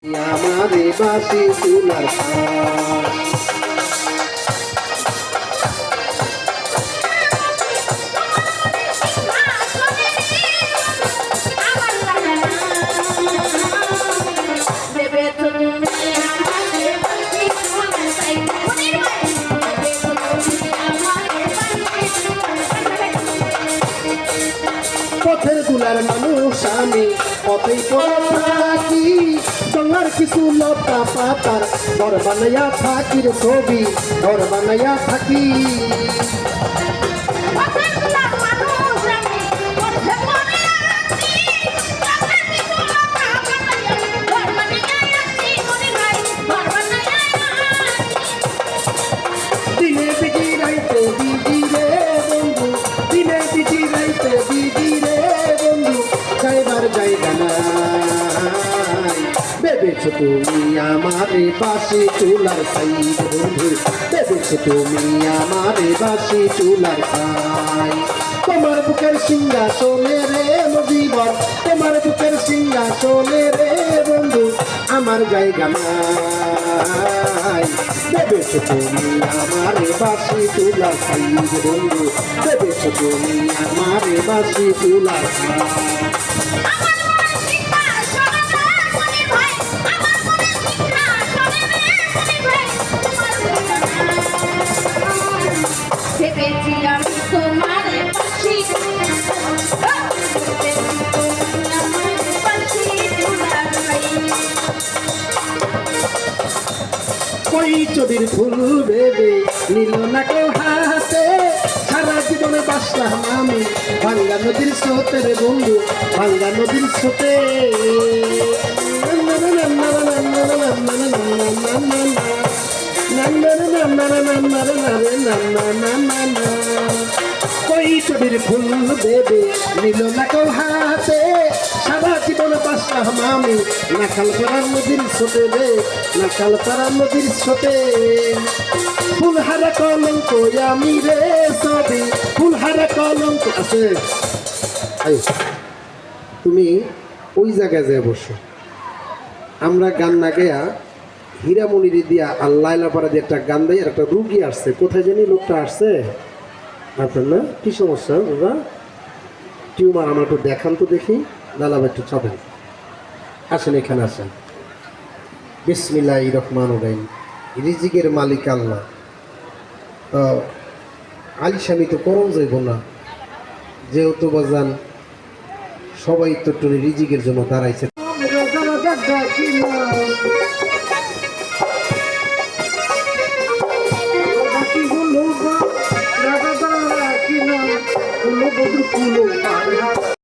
আমারে বাসি চুলার পথের দুলার মানুষ আমি পথেই পড়ে থাকি জঙ্গার কিছু লতা পাতার ঘর বানাইয়া থাকির ছবি ঘর বানাইয়া থাকি দিনে বিজি রাইতে বিজি রে বন্ধু দিনে বিজি রাইতে বিজি রে বন্ধু যাইবার জায়গা নাই ভেবেছো তুমি আমারে বাসি চুলার সাই বন্ধু ভেবেছো তুমি আমারে বাসি চুলার সাই তোমার বুকের সিংহাসনে রে জীবন তোমার বুকের সিংহাসনে রে বন্ধু আমার জায়গা নাই ভেবেছো তুমি আমারে বাসি চুলার সাই বন্ধু ভেবেছো তুমি আমারে বাসি চুলার সাই কই চোদির ফুল ভেবে নিল না কেউ হাতে সারা জীবনে বাসলাম আমি ভাঙ্গা নদীর স্রোতে রে বন্ধু ভাঙ্গা নদীর স্রোতে কই চোদির ফুল ভেবে নিল না কেউ হাতে সারা জীবনে বাসলাম আমি নাখালপাড়ার নদীর স্রোতে রে নাখালপাড়ার নদীর স্রোতে ফুলহারা কলঙ্ক আমি রে সবই ফুলহারা কলঙ্ক আছে তুমি ওই জায়গায় যায় বসো আমরা গান না গেয়া হীরামণির দিয়া আল্লাহপাড়া দিয়ে একটা গান দেয় একটা রুগী আসছে কোথায় জানি লোকটা আসছে আপনার না কী সমস্যা ওরা টিউমার আমার একটু দেখান তো দেখি লালাবা একটু চাপেন আসেন এখানে আসেন বিসমিল্লাহির রহমানির রহিম রিজিকের মালিক আল্লাহ তো আলিশামি তো করম যাইব না যেহেতু বাজান সবাই তো একটু রিজিকের জন্য দাঁড়াইছে